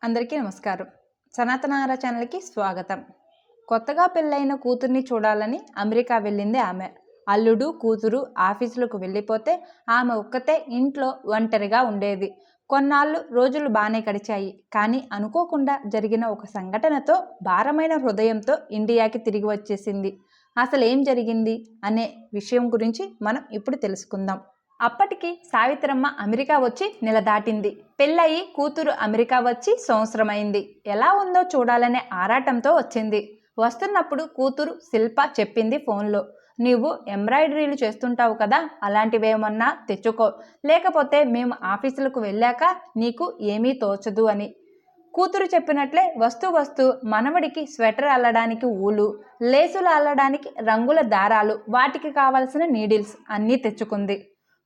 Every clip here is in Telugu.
అందరికీ నమస్కారం. సనాతనార ఛానల్కి స్వాగతం. కొత్తగా పెళ్ళైన కూతుర్ని చూడాలని అమెరికా వెళ్ళింది ఆమె. అల్లుడు కూతురు ఆఫీసులకు వెళ్ళిపోతే ఆమె ఒక్కతే ఇంట్లో ఒంటరిగా ఉండేది. కొన్నాళ్ళు రోజులు బాగానే గడిచాయి. కానీ అనుకోకుండా జరిగిన ఒక సంఘటనతో భారమైన హృదయంతో ఇండియాకి తిరిగి వచ్చేసింది. అసలు ఏం జరిగింది అనే విషయం గురించి మనం ఇప్పుడు తెలుసుకుందాం. అప్పటికి సావిత్రమ్మ అమెరికా వచ్చి నెల దాటింది. పెళ్ళయి కూతురు అమెరికా వచ్చి సంవత్సరమైంది. ఎలా ఉందో చూడాలనే ఆరాటంతో వచ్చింది. వస్తున్నప్పుడు కూతురు శిల్ప చెప్పింది ఫోన్లో, నీవు ఎంబ్రాయిడరీలు చేస్తుంటావు కదా, అలాంటివేమన్నా తెచ్చుకో, లేకపోతే మేము ఆఫీసులకు వెళ్ళాక నీకు ఏమీ తోచదు అని. కూతురు చెప్పినట్లే వస్తూ మనవడికి స్వెటర్ అల్లడానికి ఊలు, లేసులు అల్లడానికి రంగుల దారాలు, వాటికి కావలసిన నీడిల్స్ అన్నీ తెచ్చుకుంది.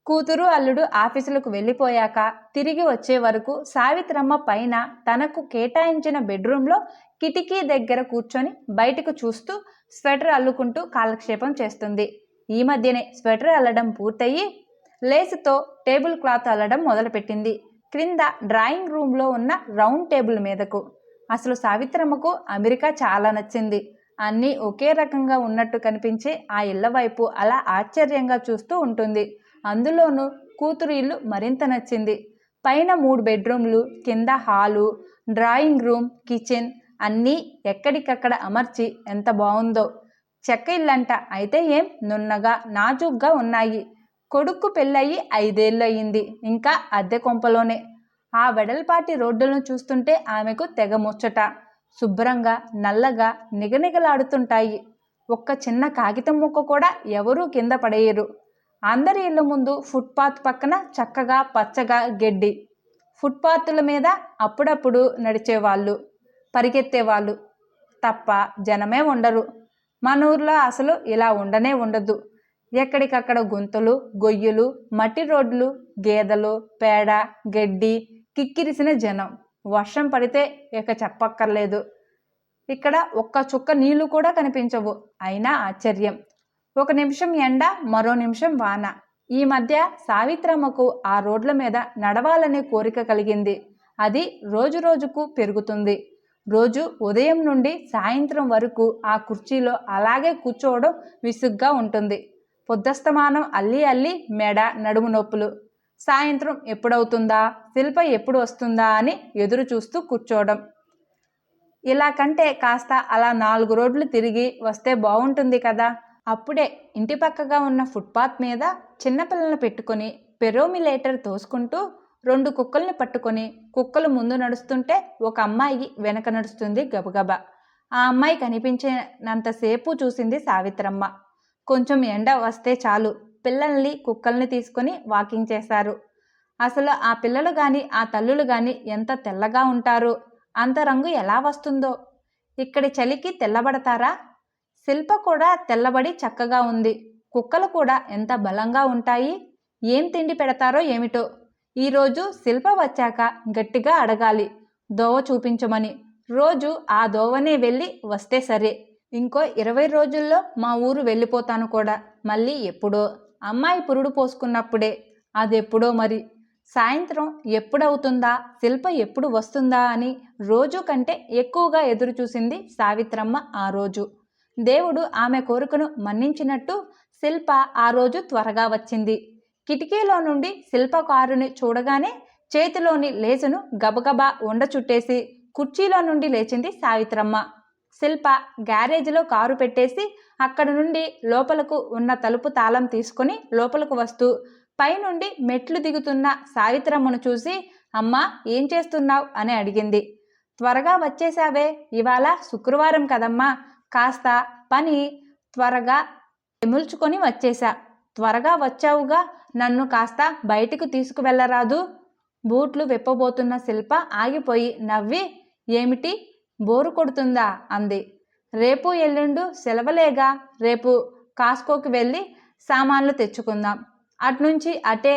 కూతురు అల్లుడు ఆఫీసులకు వెళ్ళిపోయాక తిరిగి వచ్చే వరకు సావిత్రమ్మ పైన తనకు కేటాయించిన బెడ్రూమ్లో కిటికీ దగ్గర కూర్చొని బయటకు చూస్తూ స్వెటర్ అల్లుకుంటూ కాలక్షేపం చేస్తుంది. ఈ మధ్యనే స్వెటర్ అల్లడం పూర్తయి లేసుతో టేబుల్ క్లాత్ అల్లడం మొదలుపెట్టింది. క్రింద డ్రాయింగ్ రూమ్లో ఉన్న రౌండ్ టేబుల్ మీదకు. అసలు సావిత్రమ్మకు అమెరికా చాలా నచ్చింది. అన్నీ ఒకే రకంగా ఉన్నట్టు కనిపించే ఆ ఇళ్ల వైపు అలా ఆశ్చర్యంగా చూస్తూ ఉంటుంది. అందులోనూ కూతురు ఇల్లు మరింత నచ్చింది. పైన 3 బెడ్రూమ్లు, కింద హాలు, డ్రాయింగ్ రూమ్, కిచెన్ అన్నీ ఎక్కడికక్కడ అమర్చి ఎంత బాగుందో. చెక్క ఇల్లంట, అయితే ఏం నున్నగా నాజూగ్గా ఉన్నాయి. కొడుకు పెళ్ళయి 5 ఏళ్ళు అయ్యింది. ఇంకా అద్దె కొంపలోనే. ఆ వెడల్పాటి రోడ్డులను చూస్తుంటే ఆమెకు తెగ ముచ్చట. శుభ్రంగా నల్లగా నిగనిగలాడుతుంటాయి. ఒక్క చిన్న కాగితం ముక్క కూడా ఎవరూ కింద పడేయరు. అందరి ఇళ్ళ ముందు ఫుట్పాత్ పక్కన చక్కగా పచ్చగా గడ్డి. ఫుట్పాత్ల మీద అప్పుడప్పుడు నడిచేవాళ్ళు, పరిగెత్తేవాళ్ళు తప్ప జనమే ఉండరు. మన ఊర్లో అసలు ఇలా ఉండనే ఉండదు. ఎక్కడికక్కడ గుంతలు, గొయ్యలు, మట్టి రోడ్లు, గేదెలు, పేడ, గడ్డి, కిక్కిరిసిన జనం. వర్షం పడితే ఇక చెప్పక్కర్లేదు. ఇక్కడ ఒక్క చుక్క నీళ్లు కూడా కనిపించవు. అయినా ఆశ్చర్యం, ఒక నిమిషం ఎండ, మరో నిమిషం వాన. ఈ మధ్య సావిత్రమ్మకు ఆ రోడ్ల మీద నడవాలనే కోరిక కలిగింది. అది రోజు రోజుకు పెరుగుతుంది. రోజు ఉదయం నుండి సాయంత్రం వరకు ఆ కుర్చీలో అలాగే కూర్చోవడం విసుగ్గా ఉంటుంది. పొద్దస్తమానం అల్లి మెడ, నడుము నొప్పులు. సాయంత్రం ఎప్పుడవుతుందా, శిల్ప ఎప్పుడు వస్తుందా అని ఎదురు చూస్తూ కూర్చోవడం. ఇలా కంటే కాస్త అలా 4 రోడ్లు తిరిగి వస్తే బాగుంటుంది కదా. అప్పుడే ఇంటి పక్కగా ఉన్న ఫుట్పాత్ మీద చిన్నపిల్లలను పెట్టుకొని పెరోమిలేటర్ తోసుకుంటూ 2 కుక్కల్ని పట్టుకొని, కుక్కలు ముందు నడుస్తుంటే ఒక అమ్మాయి వెనక నడుస్తుంది గబగబా. ఆ అమ్మాయి కనిపించినంతసేపు చూసింది సావిత్రమ్మ. కొంచెం ఎండ వస్తే చాలు పిల్లల్ని కుక్కల్ని తీసుకొని వాకింగ్ చేశారు. అసలు ఆ పిల్లలు కానీ ఆ తల్లులు కానీ ఎంత తెల్లగా ఉంటారో, అంత రంగు ఎలా వస్తుందో. ఇక్కడి చలికి తెల్లబడతారా? శిల్ప కూడా తెల్లబడి చక్కగా ఉంది. కుక్కలు కూడా ఎంత బలంగా ఉంటాయి. ఏం తిండి పెడతారో ఏమిటో. ఈరోజు శిల్ప వచ్చాక గట్టిగా అడగాలి దోవ చూపించమని. రోజు ఆ దోవనే వెళ్ళి వస్తే సరే. ఇంకో 20 రోజుల్లో మా ఊరు వెళ్ళిపోతాను కూడా. మళ్ళీ ఎప్పుడో. అమ్మాయి పురుడు పోసుకున్నప్పుడే. అదెప్పుడో మరి. సాయంత్రం ఎప్పుడవుతుందా, శిల్ప ఎప్పుడు వస్తుందా అని రోజు కంటే ఎక్కువగా ఎదురు చూసింది సావిత్రమ్మ ఆ రోజు. దేవుడు ఆమె కోరికను మన్నించినట్టు శిల్ప ఆ రోజు త్వరగా వచ్చింది. కిటికీలో నుండి శిల్ప కారుని చూడగానే చేతిలోని లేసును గబగబా ఉండ చుట్టేసి కుర్చీలో నుండి లేచింది సావిత్రమ్మ. శిల్ప గ్యారేజ్లో కారు పెట్టేసి అక్కడి నుండి లోపలకు ఉన్న తలుపు తాళం తీసుకొని లోపలకు వస్తూ పైనుండి మెట్లు దిగుతున్న సావిత్రమ్మను చూసి, అమ్మా ఏం చేస్తున్నావు అని అడిగింది. త్వరగా వచ్చేసావే, ఇవాళ శుక్రవారం కదమ్మా, కాస్త పని త్వరగా ఎముల్చుకొని వచ్చేసా. త్వరగా వచ్చావుగా, నన్ను కాస్త బయటకు తీసుకువెళ్ళరాదు? బూట్లు విప్పబోతున్న శిల్ప ఆగిపోయి నవ్వి, ఏమిటి బోరు కొడుతుందా అంది. రేపు ఎల్లుండు సెలవులేగా, రేపు కాస్కోకి వెళ్ళి సామాన్లు తెచ్చుకుందాం. అట్నుంచి అటే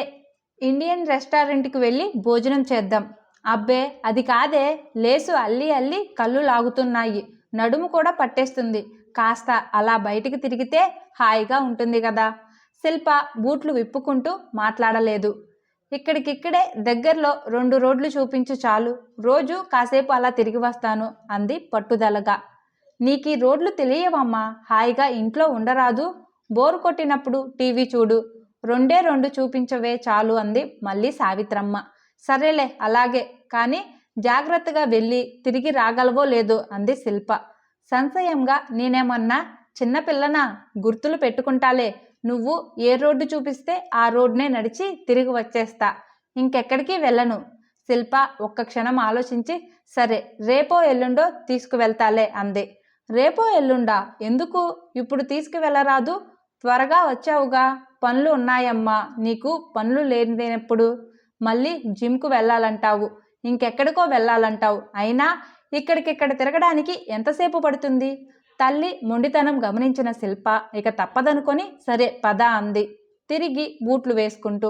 ఇండియన్ రెస్టారెంట్కి వెళ్ళి భోజనం చేద్దాం. అబ్బే అది కాదే, లేసు అల్లి కళ్ళు లాగుతున్నాయి, నడుము కూడా పట్టేస్తుంది. కాస్త అలా బయటికి తిరిగితే హాయిగా ఉంటుంది కదా. శిల్ప బూట్లు విప్పుకుంటూ మాట్లాడలేదు. ఇక్కడికిక్కడే దగ్గరలో 2 రోడ్లు చూపించు చాలు, రోజు కాసేపు అలా తిరిగి వస్తాను అంది పట్టుదలగా. నీకీ రోడ్లు తెలియవమ్మా, హాయిగా ఇంట్లో ఉండరాదు, బోరు కొట్టినప్పుడు టీవీ చూడు, 2 చూపించవే చాలు అంది మళ్ళీ సావిత్రమ్మ. సరేలే అలాగే, కానీ జాగ్రత్తగా వెళ్ళి తిరిగి రాగలవో లేదో అంది శిల్ప సంశయంగా. నేనేమన్నా చిన్నపిల్లనా, గుర్తులు పెట్టుకుంటాలే, నువ్వు ఏ రోడ్డు చూపిస్తే ఆ రోడ్నే నడిచి తిరిగి వచ్చేస్తా, ఇంకెక్కడికి వెళ్ళను. శిల్ప ఒక్క క్షణం ఆలోచించి, సరే రేపో ఎల్లుండో తీసుకువెళ్తాలే అంది. రేపో ఎల్లుండా ఎందుకు, ఇప్పుడు తీసుకువెళ్ళరాదు, త్వరగా వచ్చావుగా, పనులు ఉన్నాయమ్మా, నీకు పనులు లేనప్పుడు మళ్ళీ జిమ్కు వెళ్ళాలంటావు, ఇంకెక్కడికో వెళ్ళాలంటావు, అయినా ఇక్కడికిక్కడ తిరగడానికి ఎంతసేపు పడుతుంది. తల్లి మొండితనం గమనించిన శిల్ప ఇక తప్పదనుకొని సరే పద అంది తిరిగి బూట్లు వేసుకుంటూ.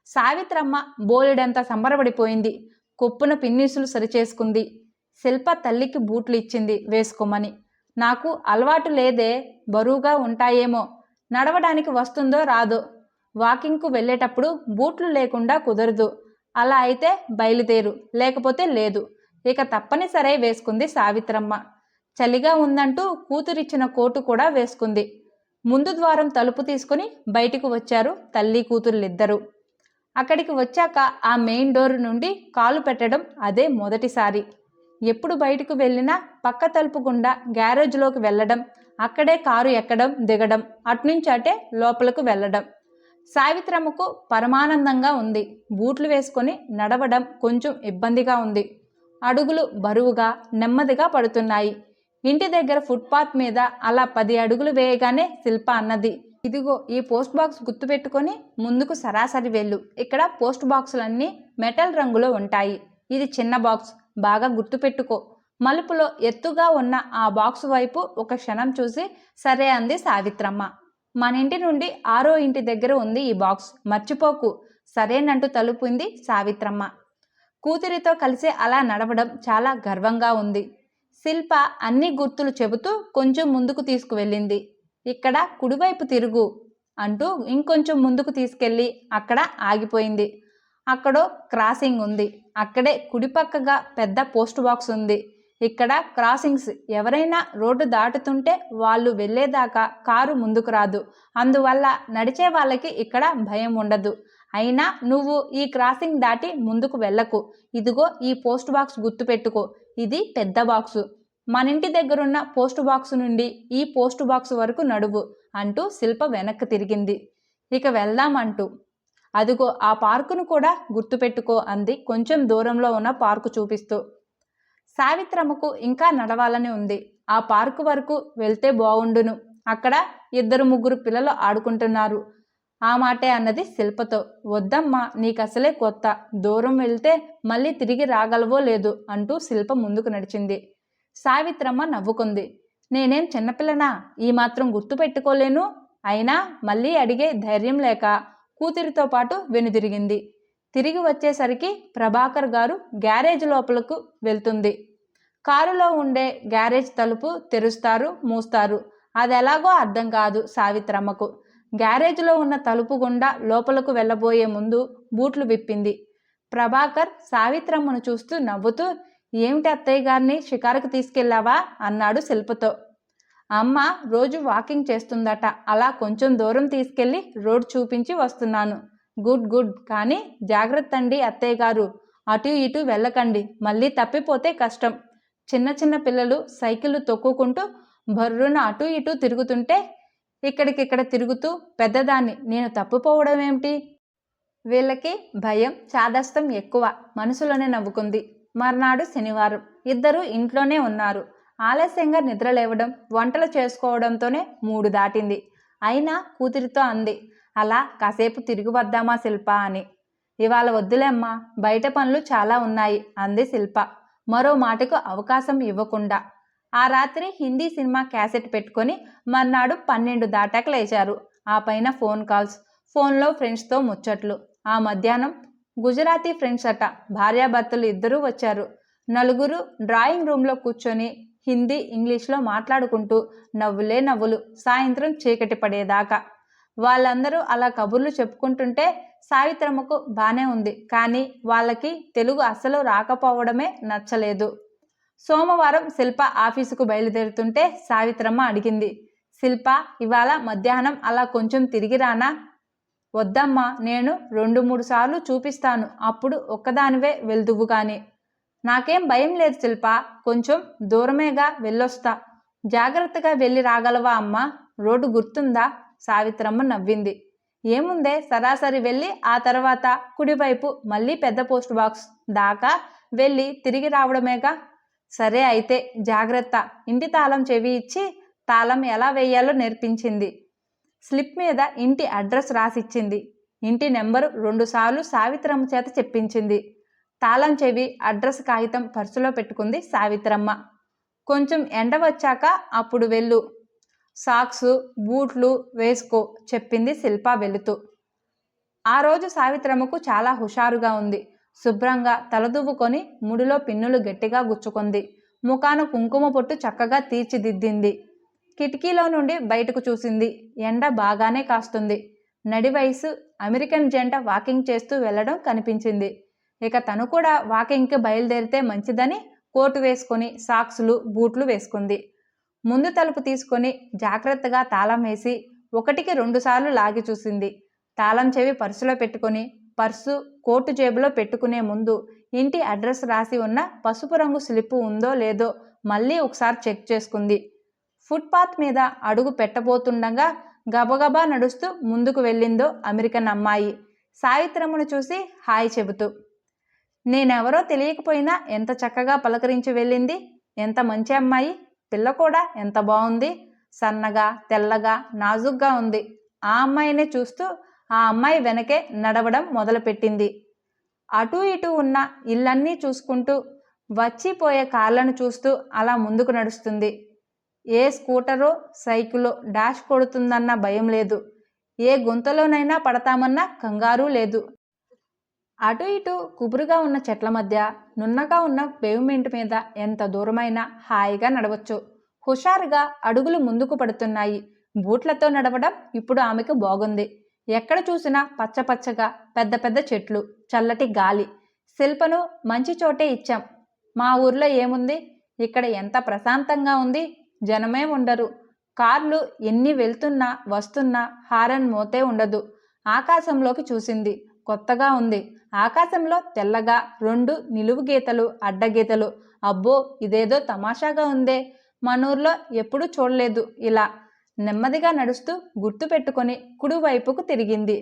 సావిత్రమ్మ బోలెడంత సంబరపడిపోయింది. కొప్పున పిన్నీసులు సరిచేసుకుంది. శిల్ప తల్లికి బూట్లు ఇచ్చింది వేసుకోమని. నాకు అలవాటు లేదే, బరువుగా ఉంటాయేమో, నడవడానికి వస్తుందో రాదో, వాకింగ్కు వెళ్ళేటప్పుడు బూట్లు లేకుండా కుదరదు, అలా అయితే బయలుదేరు, లేకపోతే లేదు. ఇక తప్పనిసరే వేసుకుంది సావిత్రమ్మ. చలిగా ఉందంటూ కూతురిచ్చిన కోటు కూడా వేసుకుంది. ముందు ద్వారం తలుపు తీసుకుని బయటికి వచ్చారు తల్లి కూతురులిద్దరూ. అక్కడికి వచ్చాక ఆ మెయిన్ డోర్ నుండి కాలు పెట్టడం అదే మొదటిసారి. ఎప్పుడు బయటకు వెళ్ళినా పక్క తలుపు గుండా గ్యారేజ్లోకి వెళ్ళడం, అక్కడే కారు ఎక్కడం దిగడం, అట్నుంచి అటే లోపలకు వెళ్ళడం. సావిత్రమ్మకు పరమానందంగా ఉంది. బూట్లు వేసుకొని నడవడం కొంచెం ఇబ్బందిగా ఉంది. అడుగులు బరువుగా నెమ్మదిగా పడుతున్నాయి. ఇంటి దగ్గర ఫుట్పాత్ మీద అలా 10 అడుగులు వేయగానే శిల్ప అన్నది, ఇదిగో ఈ పోస్ట్ బాక్స్ గుర్తుపెట్టుకొని ముందుకు సరాసరి వెళ్ళు. ఇక్కడ పోస్ట్ బాక్సులన్నీ మెటల్ రంగులో ఉంటాయి. ఇది చిన్న బాక్స్, బాగా గుర్తుపెట్టుకో. మలుపులో ఎత్తుగా ఉన్న ఆ బాక్సు వైపు ఒక క్షణం చూసి సరే అంది సావిత్రమ్మ. మన ఇంటి నుండి 6వ ఇంటి దగ్గర ఉంది ఈ బాక్స్, మర్చిపోకు. సరేనంటూ తలుపుంది సావిత్రమ్మ. కూతురితో కలిసి అలా నడవడం చాలా గర్వంగా ఉంది. శిల్ప అన్ని గుర్తులు చెబుతూ కొంచెం ముందుకు తీసుకువెళ్ళింది. ఇక్కడ కుడివైపు తిరుగు అంటూ ఇంకొంచెం ముందుకు తీసుకెళ్ళి అక్కడ ఆగిపోయింది. అక్కడో క్రాసింగ్ ఉంది. అక్కడే కుడిపక్కగా పెద్ద పోస్ట్ బాక్స్ ఉంది. ఇక్కడ క్రాసింగ్స్, ఎవరైనా రోడ్డు దాటుతుంటే వాళ్ళు వెళ్ళేదాకా కారు ముందుకు రాదు. అందువల్ల నడిచే వాళ్ళకి ఇక్కడ భయం ఉండదు. అయినా నువ్వు ఈ క్రాసింగ్ దాటి ముందుకు వెళ్ళకు. ఇదిగో ఈ పోస్ట్ బాక్స్ గుర్తుపెట్టుకో, ఇది పెద్ద బాక్సు. మన ఇంటి దగ్గరున్న పోస్ట్ బాక్సు నుండి ఈ పోస్ట్ బాక్స్ వరకు నడువు అంటూ శిల్ప వెనక్కి తిరిగింది. ఇక వెళ్దామంటూ. అదిగో ఆ పార్కును కూడా గుర్తుపెట్టుకో అంది కొంచెం దూరంలో ఉన్న పార్కు చూపిస్తూ. సావిత్రమ్మకు ఇంకా నడవాలని ఉంది. ఆ పార్కు వరకు వెళ్తే బావుండును. అక్కడ 2-3 పిల్లలు ఆడుకుంటున్నారు. ఆ మాటే అన్నది శిల్పతో. వద్దమ్మా, నీకసలే కొత్త, దూరం వెళ్తే మళ్ళీ తిరిగి రాగలవో లేదు అంటూ శిల్ప ముందుకు నడిచింది. సావిత్రమ్మ నవ్వుకుంది. నేనేం చిన్నపిల్లనా, ఈ మాత్రం గుర్తు పెట్టుకోలేను. అయినా మళ్ళీ అడిగే ధైర్యం లేక కూతురితో పాటు వెనుదిరిగింది. తిరిగి వచ్చేసరికి ప్రభాకర్ గారు గ్యారేజ్ లోపలకు వెళ్తుంది. కారులో ఉండే గ్యారేజ్ తలుపు తెరుస్తారు, మూస్తారు. అది ఎలాగో అర్థం కాదు సావిత్రమ్మకు. గ్యారేజ్లో ఉన్న తలుపు గుండా లోపలకు వెళ్ళబోయే ముందు బూట్లు విప్పింది. ప్రభాకర్ సావిత్రమ్మను చూస్తూ నవ్వుతూ, ఏమిటి అత్తయ్య గారిని షికారుకు తీసుకెళ్ళావా అన్నాడు శిల్పతో. అమ్మ రోజు వాకింగ్ చేస్తుందట, అలా కొంచెం దూరం తీసుకెళ్ళి రోడ్ చూపించి వస్తున్నాను. గుడ్ గుడ్, కానీ జాగ్రత్త అండి అత్తయ్య గారు, అటు ఇటు వెళ్ళకండి, మళ్ళీ తప్పిపోతే కష్టం. చిన్న చిన్న పిల్లలు సైకిళ్ళు తొక్కుకుంటూ బర్రున అటు ఇటు తిరుగుతుంటే ఇక్కడికిక్కడ తిరుగుతూ పెద్దదాన్ని నేను తప్పిపోవడం ఏమిటి? వీళ్ళకి భయం చాదస్తం ఎక్కువ, మనసులోనే నవ్వుకుంది. మర్నాడు శనివారం. ఇద్దరూ ఇంట్లోనే ఉన్నారు. ఆలస్యంగా నిద్రలేవడం, వంటలు చేసుకోవడంతోనే 3 దాటింది. అయినా కూతురితో అంది, అలా కాసేపు తిరిగి వద్దామా శిల్ప అని. ఇవాళ వద్దులేమ్మా, బయట పనులు చాలా ఉన్నాయి అంది శిల్ప మరో మాటకు అవకాశం ఇవ్వకుండా. ఆ రాత్రి హిందీ సినిమా క్యాసెట్ పెట్టుకొని మర్నాడు 12 దాటాక లేచారు. ఆ పైన ఫోన్ కాల్స్, ఫోన్లో ఫ్రెండ్స్తో ముచ్చట్లు. ఆ మధ్యాహ్నం గుజరాతీ ఫ్రెండ్స్ అట, భార్యాభర్తలు ఇద్దరూ వచ్చారు. 4 డ్రాయింగ్ రూమ్లో కూర్చొని హిందీ ఇంగ్లీష్లో మాట్లాడుకుంటూ నవ్వులే నవ్వులు సాయంత్రం చీకటి పడేదాకా. వాళ్ళందరూ అలా కబుర్లు చెప్పుకుంటుంటే సావిత్రమ్మకు బానే ఉంది, కానీ వాళ్ళకి తెలుగు అస్సలు రాకపోవడమే నచ్చలేదు. సోమవారం శిల్ప ఆఫీసుకు బయలుదేరుతుంటే సావిత్రమ్మ అడిగింది, శిల్ప, ఇవాళ మధ్యాహ్నం అలా కొంచెం తిరిగి రానా? వద్దమ్మా, నేను 2-3 సార్లు చూపిస్తాను, అప్పుడు ఒక్కదానివే వెళ్దువు గాని. నాకేం భయం లేదు శిల్ప, కొంచెం దూరమేగా, వెళ్ళొస్తా. జాగ్రత్తగా వెళ్ళి రాగలవా అమ్మా? రోడ్డు గుర్తుందా? సావిత్రమ్మ నవ్వింది. ఏముందే, సరాసరి వెళ్ళి ఆ తర్వాత కుడివైపు మళ్ళీ పెద్ద పోస్ట్ బాక్స్ దాకా వెళ్ళి తిరిగి రావడమేగా. సరే అయితే, జాగ్రత్త. ఇంటి తాళం చెవి ఇచ్చి తాళం ఎలా వేయాలో నేర్పించింది. స్లిప్ మీద ఇంటి అడ్రస్ రాసిచ్చింది. ఇంటి నెంబరు 2 సార్లు సావిత్రమ్మ చేత చెప్పించింది. తాళం చెవి, అడ్రస్ కాగితం పర్సులో పెట్టుకుంది సావిత్రమ్మ. కొంచెం ఎండ వచ్చాక అప్పుడు వెళ్ళు. సాక్సు, బూట్లు వేసుకో, చెప్పింది శిల్ప వెళుతూ. ఆ రోజు సావిత్రమ్మకు చాలా హుషారుగా ఉంది. శుభ్రంగా తలదువ్వుకొని ముడిలో పిన్నులు గట్టిగా గుచ్చుకుంది. ముఖాన కుంకుమ పొట్టు చక్కగా తీర్చిదిద్దింది. కిటికీలో నుండి బయటకు చూసింది. ఎండ బాగానే కాస్తుంది. నడి వయసు అమెరికన్ జంట వాకింగ్ చేస్తూ వెళ్లడం కనిపించింది. ఇక తను కూడా వాకింగ్కి బయలుదేరితే మంచిదని కోటు వేసుకొని సాక్సులు, బూట్లు వేసుకుంది. ముందు తలుపు తీసుకొని జాగ్రత్తగా తాళం వేసి 1-2 సార్లు లాగి చూసింది. తాళం చెవి పర్సులో పెట్టుకొని పర్సు కోటు జేబులో పెట్టుకునే ముందు ఇంటి అడ్రస్ రాసి ఉన్న పసుపు రంగు స్లిప్పు ఉందో లేదో మళ్ళీ ఒకసారి చెక్ చేసుకుంది. ఫుట్పాత్ మీద అడుగు పెట్టబోతుండగా గబగబా నడుస్తూ ముందుకు వెళ్ళిందో అమెరికన్ అమ్మాయి, సావిత్రమ్మను చూసి హాయ్ చెబుతూ. నేనెవరో తెలియకపోయినా ఎంత చక్కగా పలకరించి వెళ్ళింది. ఎంత మంచి అమ్మాయి. పిల్ల కూడా ఎంత బాగుంది. సన్నగా, తెల్లగా, నాజుగ్గా ఉంది. ఆ అమ్మాయినే చూస్తూ ఆ అమ్మాయి వెనకే నడవడం మొదలుపెట్టింది. అటూ ఇటూ ఉన్న ఇళ్ళన్నీ చూసుకుంటూ, వచ్చిపోయే కార్లను చూస్తూ అలా ముందుకు నడుస్తుంది. ఏ స్కూటరో సైకిలో డాష్ కొడుతుందన్న భయం లేదు. ఏ గుంతలోనైనా పడతామన్న కంగారు లేదు. అటు ఇటు కుబురుగా ఉన్న చెట్ల మధ్య, నున్నగా ఉన్న పేవ్మెంట్ మీద ఎంత దూరమైనా హాయిగా నడవచ్చు. హుషారుగా అడుగులు ముందుకు పడుతున్నాయి. బూట్లతో నడవడం ఇప్పుడు ఆమెకు బాగుంది. ఎక్కడ చూసినా పచ్చపచ్చగా పెద్ద పెద్ద చెట్లు, చల్లటి గాలి. శిల్పను మంచి చోటే ఇచ్చాం. మా ఊర్లో ఏముంది, ఇక్కడ ఎంత ప్రశాంతంగా ఉంది. జనమే ఉండరు. కార్లు ఎన్ని వెళ్తున్నా వస్తున్నా హారన్ మోతే ఉండదు. ఆకాశంలోకి చూసింది. కొత్తగా ఉంది. ఆకాశంలో తెల్లగా 2 నిలువు గీతలు, అడ్డగీతలు. అబ్బో, ఇదేదో తమాషాగా ఉందే. మనూర్లో ఎప్పుడూ చూడలేదు ఇలా. నెమ్మదిగా నడుస్తూ గుర్తు పెట్టుకొని కుడివైపుకు తిరిగింది.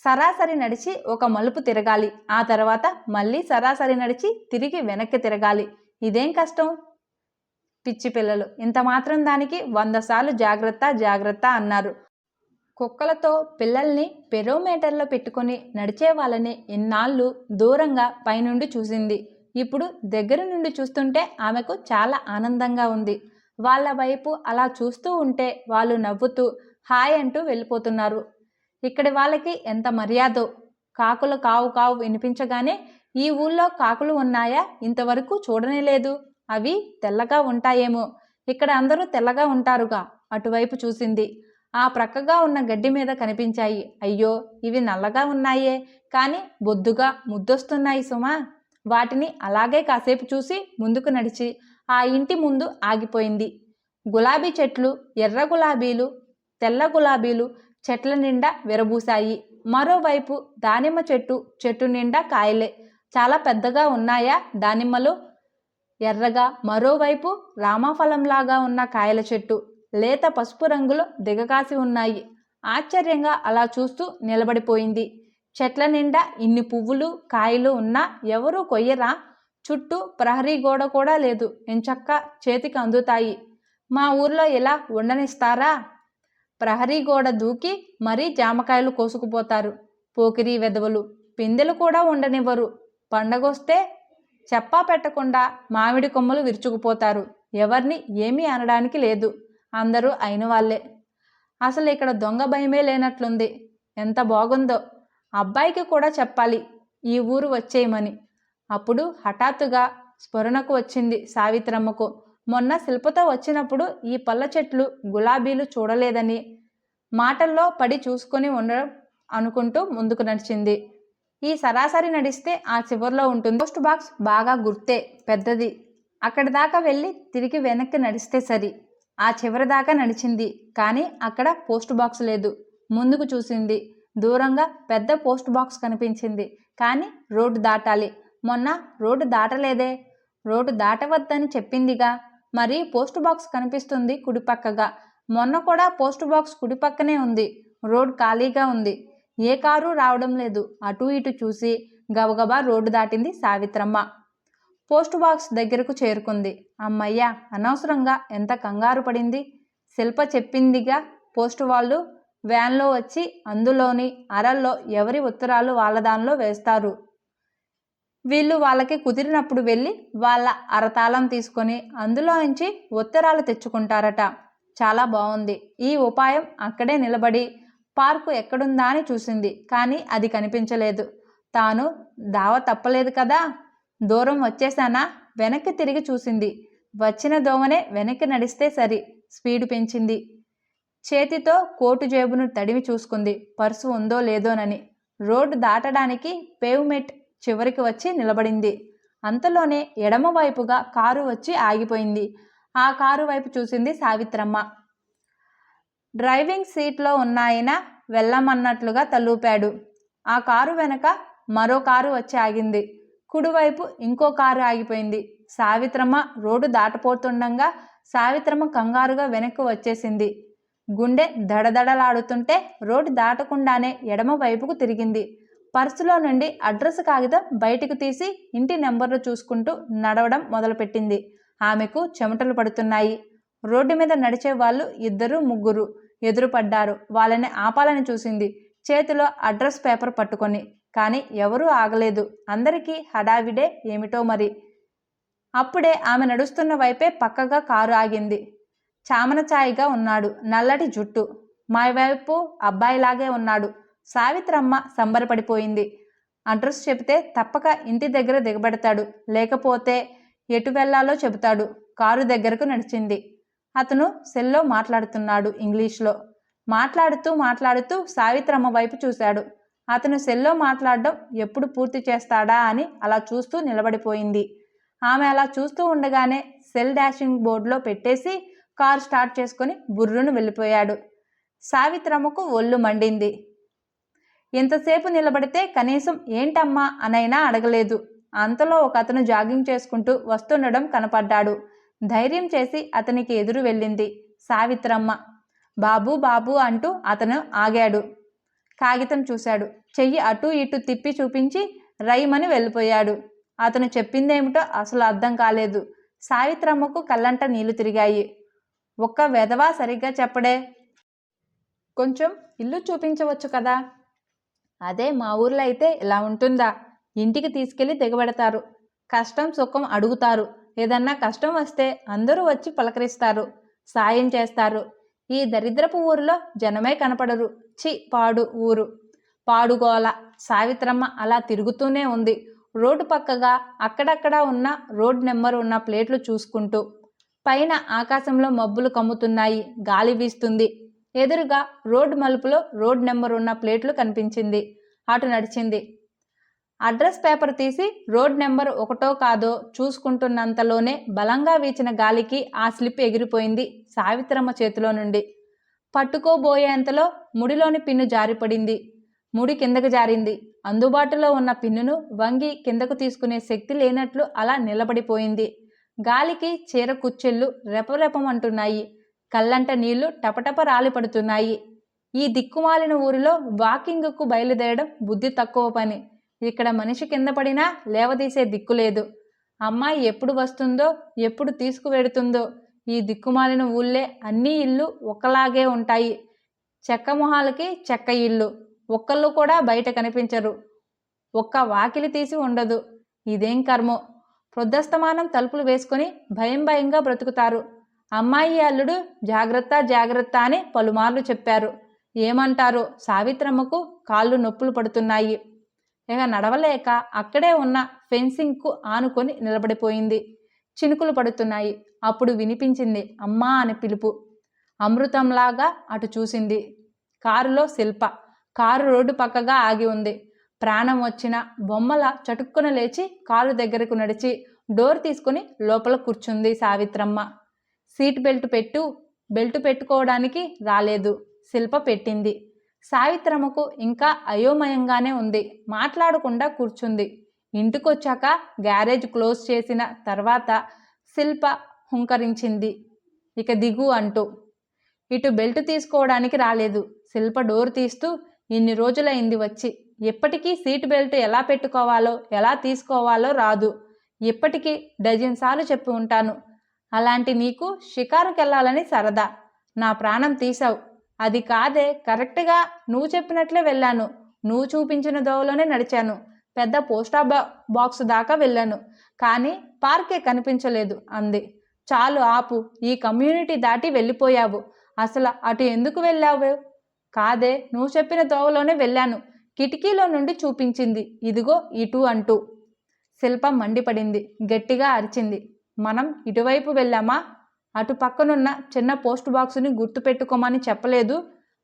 సరాసరి నడిచి ఒక మలుపు తిరగాలి. ఆ తర్వాత మళ్ళీ సరాసరి నడిచి తిరిగి వెనక్కి తిరగాలి. ఇదేం కష్టం? పిచ్చి పిల్లలు, ఇంత మాత్రం దానికి 100 సార్లు జాగ్రత్త జాగ్రత్త అన్నారు. కుక్కలతో పిల్లల్ని పెరోమీటర్లో పెట్టుకొని నడిచే వాళ్ళని ఇన్నాళ్ళు దూరంగా పైనుండి చూసింది. ఇప్పుడు దగ్గర నుండి చూస్తుంటే ఆమెకు చాలా ఆనందంగా ఉంది. వాళ్ళ వైపు అలా చూస్తూ ఉంటే వాళ్ళు నవ్వుతూ హాయ్ అంటూ వెళ్ళిపోతున్నారు. ఇక్కడి వాళ్ళకి ఎంత మర్యాదో. కాకులు కావు కావు వినిపించగానే ఈ ఊళ్ళో కాకులు ఉన్నాయా, ఇంతవరకు చూడనే లేదు. అవి తెల్లగా ఉంటాయేమో. ఇక్కడ అందరూ తెల్లగా ఉంటారుగా. అటువైపు చూసింది. ఆ ప్రక్కగా ఉన్న గడ్డి మీద కనిపించాయి. అయ్యో, ఇవి నల్లగా ఉన్నాయే, కానీ బొద్దుగా ముద్దొస్తున్నాయి సుమా. వాటిని అలాగే కాసేపు చూసి ముందుకు నడిచి ఆ ఇంటి ముందు ఆగిపోయింది. గులాబీ చెట్లు, ఎర్ర గులాబీలు, తెల్ల గులాబీలు చెట్ల నిండా విరబూసాయి. మరోవైపు దానిమ్మ చెట్టు నిండా కాయలే. చాలా పెద్దగా ఉన్నాయా దానిమ్మలు. ఎర్రగా మరోవైపు రామఫలంలాగా ఉన్న కాయల చెట్టు లేత పసుపు రంగులో దిగకాసి ఉన్నాయి. ఆశ్చర్యంగా అలా చూస్తూ నిలబడిపోయింది. చెట్ల నిండా ఇన్ని పువ్వులు, కాయలు ఉన్నా ఎవరూ కొయ్యరా? చుట్టూ ప్రహరీ గోడ కూడా లేదు. ఎంచక్క చేతికి అందుతాయి. మా ఊర్లో ఇలా ఉండనిస్తారా? ప్రహరీ గోడ దూకి మరీ జామకాయలు కోసుకుపోతారు. పోకిరీ వెధవలు. పిందెలు కూడా ఉండనివ్వరు. పండగొస్తే చెప్పా పెట్టకుండా మామిడి కొమ్మలు విరుచుకుపోతారు. ఎవరిని ఏమీ అనడానికి లేదు. అందరూ అయిన వాళ్ళే. అసలు ఇక్కడ దొంగ భయమే లేనట్లుంది. ఎంత బాగుందో. అబ్బాయికి కూడా చెప్పాలి ఈ ఊరు వచ్చేయమని. అప్పుడు హఠాత్తుగా స్ఫురణకు వచ్చింది సావిత్రమ్మకు. మొన్న శిల్పతో వచ్చినప్పుడు ఈ పళ్ళ చెట్లు, గులాబీలు చూడలేదని. మాటల్లో పడి చూసుకొని ఉండడం అనుకుంటూ ముందుకు నడిచింది. ఈ సరాసరి నడిస్తే ఆ చివర్లో ఉంటుంది. పోస్ట్ బాక్స్ బాగా గుర్తే, పెద్దది. అక్కడి దాకా వెళ్ళి తిరిగి వెనక్కి నడిస్తే సరి. ఆ చివరి దాకా నడిచింది, కానీ అక్కడ పోస్ట్ బాక్స్ లేదు. ముందుకు చూసింది. దూరంగా పెద్ద పోస్ట్ బాక్స్ కనిపించింది. కానీ రోడ్డు దాటాలి. మొన్న రోడ్డు దాటలేదే. రోడ్డు దాటవద్దని చెప్పిందిగా. మరి పోస్ట్ బాక్స్ కనిపిస్తుంది కుడిపక్కగా. మొన్న కూడా పోస్ట్ బాక్స్ కుడిపక్కనే ఉంది. రోడ్ ఖాళీగా ఉంది. ఏ కారు రావడం లేదు. అటు ఇటు చూసి గబగబా రోడ్డు దాటింది సావిత్రమ్మ. పోస్ట్ బాక్స్ దగ్గరకు చేరుకుంది. అమ్మయ్య, అనవసరంగా ఎంత కంగారు పడింది. శిల్ప చెప్పిందిగా, పోస్టు వాళ్ళు వ్యాన్లో వచ్చి అందులోని అరల్లో ఎవరి ఉత్తరాలు వాళ్ళ దానిలో వేస్తారు. వీళ్ళు వాళ్ళకి కుదిరినప్పుడు వెళ్ళి వాళ్ళ అరతాళం తీసుకొని అందులో నుంచి ఉత్తరాలు తెచ్చుకుంటారట. చాలా బాగుంది. ఈ ఉపాయం అక్కడే నిలబడి పార్కు ఎక్కడుందా అని చూసింది. కానీ అది కనిపించలేదు. తాను దావ తప్పలేదు కదా. దూరం వచ్చేసానా? వెనక్కి తిరిగి చూసింది. వచ్చిన దోవనే వెనక్కి నడిస్తే సరి. స్పీడు పెంచింది. చేతితో కోటు జేబును తడిమి చూసుకుంది, పర్సు ఉందో లేదోనని. రోడ్డు దాటడానికి పేవ్మెంట్ చివరికి వచ్చి నిలబడింది. అంతలోనే ఎడమవైపుగా కారు వచ్చి ఆగిపోయింది. ఆ కారు వైపు చూసింది సావిత్రమ్మ. డ్రైవింగ్ సీట్లో ఉన్నాయన వెళ్ళమన్నట్లుగా తలూపాడు. ఆ కారు వెనక మరో కారు వచ్చి ఆగింది. కుడివైపు ఇంకో కారు ఆగిపోయింది. సావిత్రమ్మ రోడ్డు దాటపోతుండగా సావిత్రమ్మ కంగారుగా వెనక్కి వచ్చేసింది. గుండె దడదడలాడుతుంటే రోడ్డు దాటకుండానే ఎడమ వైపుకు తిరిగింది. పర్సులో నుండి అడ్రస్ కాగితం బయటికి తీసి ఇంటి నెంబర్లు చూసుకుంటూ నడవడం మొదలుపెట్టింది. ఆమెకు చెమటలు పడుతున్నాయి. రోడ్డు మీద నడిచే వాళ్ళు 2-3 ఎదురుపడ్డారు. వాళ్ళని ఆపాలని చూసింది, చేతిలో అడ్రస్ పేపర్ పట్టుకొని. కానీ ఎవరూ ఆగలేదు. అందరికీ హడావిడే ఏమిటో మరి. అప్పుడే ఆమె నడుస్తున్న వైపే పక్కగా కారు ఆగింది. చామనచాయిగా ఉన్నాడు. నల్లటి జుట్టు. మా వైపు అబ్బాయిలాగే ఉన్నాడు. సావిత్రమ్మ సంబరపడిపోయింది. అడ్రస్ చెబితే తప్పక ఇంటి దగ్గర దిగబెడతాడు. లేకపోతే ఎటు వెళ్లాలో చెబుతాడు. కారు దగ్గరకు నడిచింది. అతను సెల్లో మాట్లాడుతున్నాడు ఇంగ్లీష్లో. మాట్లాడుతూ సావిత్రమ్మ వైపు చూశాడు. అతను సెల్లో మాట్లాడడం ఎప్పుడు పూర్తి చేస్తాడా అని అలా చూస్తూ నిలబడిపోయింది. ఆమె అలా చూస్తూ ఉండగానే సెల్ డాషింగ్ బోర్డులో పెట్టేసి కారు స్టార్ట్ చేసుకొని బుర్రును వెళ్ళిపోయాడు. సావిత్రమ్మకు ఒళ్ళు మండింది. ఎంతసేపు నిలబడితే కనీసం ఏంటమ్మా అనైనా అడగలేదు. అంతలో ఒక అతను జాగింగ్ చేసుకుంటూ వస్తుండడం కనపడ్డాడు. ధైర్యం చేసి అతనికి ఎదురు వెళ్ళింది సావిత్రమ్మ. బాబూ బాబూ అంటూ అతను ఆగాడు. కాగితం చూశాడు. చెయ్యి అటూ ఇటూ తిప్పి చూపించి రైమని వెళ్ళిపోయాడు. అతను చెప్పిందేమిటో అసలు అర్థం కాలేదు. సావిత్రమ్మకు కళ్ళంట నీళ్లు తిరిగాయి. ఒక్క వెధవా సరిగ్గా చెప్పడే. కొంచెం ఇల్లు చూపించవచ్చు కదా. అదే మా ఊర్లో అయితే ఇలా ఉంటుందా? ఇంటికి తీసుకెళ్ళి దిగబెడతారు. కష్టం సుఖం అడుగుతారు. ఏదన్నా కష్టం వస్తే అందరూ వచ్చి పలకరిస్తారు, సాయం చేస్తారు. ఈ దరిద్రపు ఊరిలో జనమే కనపడరు. పాడు ఊరు, పాడుగోల. సావిత్రమ్మ అలా తిరుగుతూనే ఉంది. రోడ్డు పక్కగా అక్కడక్కడ ఉన్న రోడ్ నెంబర్ ఉన్న ప్లేట్లు చూసుకుంటూ. పైన ఆకాశంలో మబ్బులు కమ్ముతున్నాయి. గాలి వీస్తుంది. ఎదురుగా రోడ్ మలుపులో రోడ్ నెంబర్ ఉన్న ప్లేట్లు కనిపించింది. అటు నడిచింది. అడ్రస్ పేపర్ తీసి రోడ్ నెంబర్ ఒకటో కాదో చూసుకుంటున్నంతలోనే బలంగా వీచిన గాలికి ఆ స్లిప్ ఎగిరిపోయింది సావిత్రమ్మ చేతిలో నుండి. పట్టుకోబోయేంతలో ముడిలోని పిన్ను జారిపడింది. ముడి కిందకు జారింది. అందుబాటులో ఉన్న పిన్నును వంగి కిందకు తీసుకునే శక్తి లేనట్లు అలా నిలబడిపోయింది. గాలికి చీర కుచ్చెళ్ళు రెపరెపమంటున్నాయి. కళ్ళంట నీళ్లు టపటప రాలిపడుతున్నాయి. ఈ దిక్కుమాలిన ఊరిలో వాకింగ్కు బయలుదేరడం బుద్ధి తక్కువ పని. ఇక్కడ మనిషి కింద పడినా లేవదీసే దిక్కులేదు. అమ్మాయి ఎప్పుడు వస్తుందో, ఎప్పుడు తీసుకువెడుతుందో. ఈ దిక్కుమాలిన ఊళ్ళే అన్ని ఇళ్ళు ఒక్కలాగే ఉంటాయి. చెక్క మొహాలకి చెక్క ఇల్లు. ఒక్కళ్ళు కూడా బయట కనిపించరు. ఒక్క వాకిలి తీసి ఉండదు. ఇదేం కర్మో. ప్రొద్దస్తమానం తలుపులు వేసుకొని భయం భయంగా బ్రతుకుతారు. అమ్మాయి అల్లుడు జాగ్రత్త జాగ్రత్త అని పలుమార్లు చెప్పారు. ఏమంటారో. సావిత్రమ్మకు కాళ్ళు నొప్పులు పడుతున్నాయి. ఇక నడవలేక అక్కడే ఉన్న ఫెన్సింగ్కు ఆనుకొని నిలబడిపోయింది. చినుకులు పడుతున్నాయి. అప్పుడు వినిపించింది అమ్మా అని పిలుపు. అమృతంలాగా అటు చూసింది. కారులో శిల్ప. కారు రోడ్డు పక్కగా ఆగి ఉంది. ప్రాణం వచ్చిన బొమ్మల చటుక్కున లేచి కారు దగ్గరకు నడిచి డోర్ తీసుకుని లోపల కూర్చుంది సావిత్రమ్మ. సీట్ బెల్ట్ పెట్టుకోవడానికి రాలేదు. శిల్ప పెట్టింది. సావిత్రమ్మకు ఇంకా అయోమయంగానే ఉంది. మాట్లాడకుండా కూర్చుంది. ఇంటికొచ్చాక గ్యారేజ్ క్లోజ్ చేసిన తర్వాత శిల్ప హుంకరించింది, ఇక దిగు అంటూ. ఇటు బెల్ట్ తీసుకోవడానికి రాలేదు. శిల్ప డోర్ తీస్తూ, ఇన్ని రోజులైంది వచ్చి, ఎప్పటికీ సీట్ బెల్ట్ ఎలా పెట్టుకోవాలో ఎలా తీసుకోవాలో రాదు. ఇప్పటికీ డజన్ సార్లు చెప్పి ఉంటాను. అలాంటి నీకు షికారుకెళ్ళాలని సరదా. నా ప్రాణం తీసావు. అది కాదే, కరెక్ట్గా నువ్వు చెప్పినట్లే వెళ్ళాను. నువ్వు చూపించిన దోవలోనే నడిచాను. పెద్ద బాక్స్ దాకా వెళ్ళాను. కానీ పార్కే కనిపించలేదు అంది. చాలు ఆపు. ఈ కమ్యూనిటీ దాటి వెళ్ళిపోయావు. అసలు అటు ఎందుకు వెళ్ళావు? కాదే, నువ్వు చెప్పిన దోవలోనే వెళ్ళాను. కిటికీలో నుండి చూపించింది, ఇదిగో ఇటు అంటూ. శిల్ప మండిపడింది. గట్టిగా అరిచింది, మనం ఇటువైపు వెళ్ళామా? అటు పక్కనున్న చిన్న పోస్ట్ బాక్సుని గుర్తుపెట్టుకోమని చెప్పలేదు?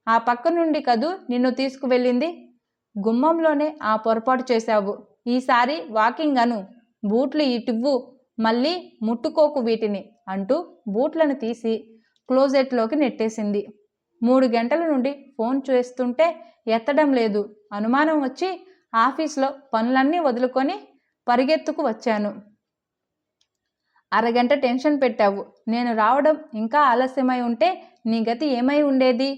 ఆ పక్క నుండి కదూ నిన్ను తీసుకువెళ్ళింది. గుమ్మంలోనే ఆ పొరపాటు చేశావు. ఈసారి వాకింగ్ అను. బూట్లు ఇటువ్వు, మళ్ళీ ముట్టుకోకు వీటిని అంటూ బూట్లను తీసి క్లోజెట్లోకి నెట్టేసింది. 3 గంటల నుండి ఫోన్ చేస్తుంటే ఎత్తడం లేదు. అనుమానం వచ్చి ఆఫీస్లో పనులన్నీ వదులుకొని పరిగెత్తుకు వచ్చాను. అరగంట టెన్షన్ పెట్టావు. నేను రావడం ఇంకా ఆలస్యమై ఉంటే నీ గతి ఏమై ఉండేది?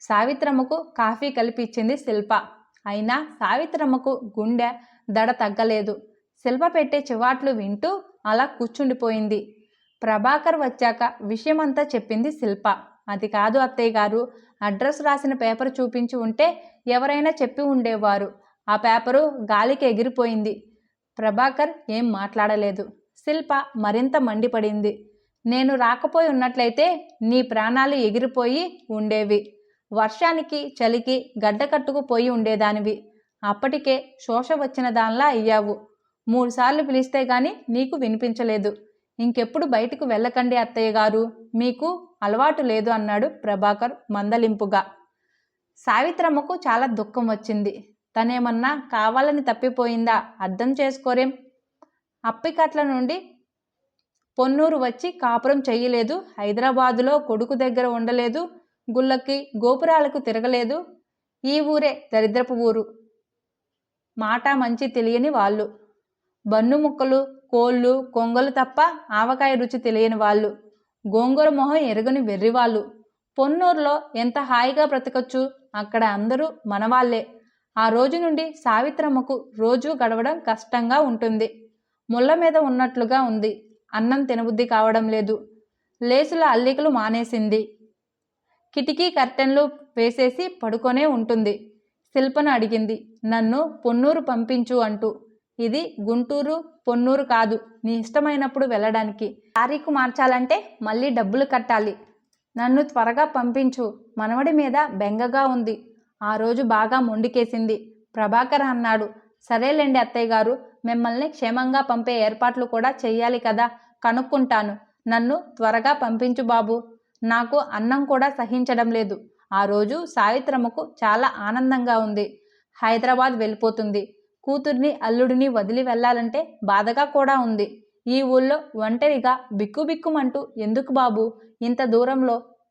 సావిత్రమ్మకు కాఫీ కలిపిచ్చింది శిల్ప. అయినా సావిత్రమ్మకు గుండె దడ తగ్గలేదు. శిల్ప పెట్టే చివాట్లు వింటూ అలా కూర్చుండిపోయింది. ప్రభాకర్ వచ్చాక విషయమంతా చెప్పింది శిల్ప. అది కాదు అత్తయ్య గారు, అడ్రస్ రాసిన పేపర్ చూపించి ఉంటే ఎవరైనా చెప్పి ఉండేవారు. ఆ పేపరు గాలికి ఎగిరిపోయింది. ప్రభాకర్ ఏం మాట్లాడలేదు. శిల్ప మరింత మండిపడింది. నేను రాకపోయి ఉన్నట్లయితే నీ ప్రాణాలు ఎగిరిపోయి ఉండేవి. వర్షానికి చలికి గడ్డకట్టుకు పోయి ఉండేదానివి. అప్పటికే శోష వచ్చిన దానిలా అయ్యావు. 3 సార్లు పిలిస్తే గాని నీకు వినిపించలేదు. ఇంకెప్పుడు బయటకు వెళ్ళకండి అత్తయ్య గారు, మీకు అలవాటు లేదు అన్నాడు ప్రభాకర్ మందలింపుగా. సావిత్రమ్మకు చాలా దుఃఖం వచ్చింది. తనేమన్నా కావాలని తప్పిపోయిందా? అర్థం చేసుకోరేం. అప్పికట్ల నుండి పొన్నూరు వచ్చి కాపురం చెయ్యలేదు. హైదరాబాదులో కొడుకు దగ్గర ఉండలేదు. గుళ్ళకి గోపురాలకు తిరగలేదు. ఈ ఊరే దరిద్రపు ఊరు. మాట మంచి తెలియని వాళ్ళు. బన్ను ముక్కలు, కోళ్ళు, కొంగలు తప్ప ఆవకాయ రుచి తెలియని వాళ్ళు. గోంగూర మొహం ఎరగని వెర్రివాళ్ళు. పొన్నూరులో ఎంత హాయిగా బ్రతకచ్చు. అక్కడ అందరూ మనవాళ్లే. ఆ రోజు నుండి సావిత్రమ్మకు రోజు గడవడం కష్టంగా ఉంటుంది. ముళ్ళ మీద ఉన్నట్లుగా ఉంది. అన్నం తినబుద్ధి కావడం లేదు. లేసుల అల్లికలు మానేసింది. కిటికీ కర్టెన్లు వేసేసి పడుకొనే ఉంటుంది. శిల్పను అడిగింది, నన్ను పొన్నూరు పంపించు అంటూ. ఇది గుంటూరు పొన్నూరు కాదు, నీ ఇష్టమైనప్పుడు వెళ్ళడానికి. తారీఖు మార్చాలంటే మళ్ళీ డబ్బులు కట్టాలి. నన్ను త్వరగా పంపించు. మనవడి మీద బెంగగా ఉంది. ఆ రోజు బాగా మొండికేసింది. ప్రభాకర్ అన్నాడు, సరేలేండి అత్తయ్య గారు, మిమ్మల్ని క్షేమంగా పంపే ఏర్పాట్లు కూడా చెయ్యాలి కదా, కనుక్కుంటాను. నన్ను త్వరగా పంపించు బాబు. నాకు అన్నం కూడా సహించడం లేదు. ఆ రోజు సావిత్రమ్మకు చాలా ఆనందంగా ఉంది. హైదరాబాద్ వెళ్ళిపోతుంది. కూతుర్ని అల్లుడిని వదిలి వెళ్ళాలంటే బాధగా కూడా ఉంది. ఈ ఊళ్ళో ఒంటరిగా బిక్కుబిక్కుమంటూ ఎందుకు బాబు? ఇంత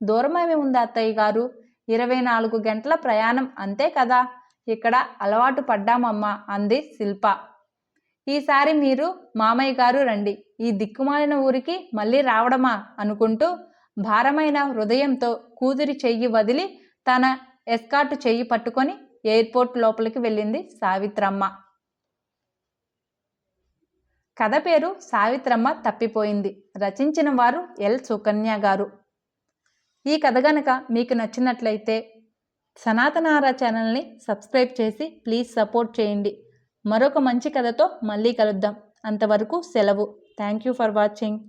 దూరమేమి ఉంది అత్తయ్య గారు? 24 గంటల ప్రయాణం అంతే కదా. ఇక్కడ అలవాటు పడ్డామమ్మా అంది శిల్ప. ఈసారి మీరు మామయ్య గారు రండి. ఈ దిక్కుమాలిన ఊరికి మళ్ళీ రావడమా అనుకుంటూ భారమైన హృదయంతో కూతురి చెయ్యి వదిలి తన ఎస్కార్ట్ చెయ్యి పట్టుకొని ఎయిర్పోర్ట్ లోపలికి వెళ్ళింది సావిత్రమ్మ. కథ పేరు సావిత్రమ్మ తప్పిపోయింది. రచించిన వారు ఎల్ సుకన్య గారు. ఈ కథ గనక మీకు నచ్చినట్లయితే సనాతనార ఛానల్ని సబ్స్క్రైబ్ చేసి ప్లీజ్ సపోర్ట్ చేయండి. మరొక మంచి కథతో మళ్ళీ కలుద్దాం. అంతవరకు సెలవు. Thank you for watching.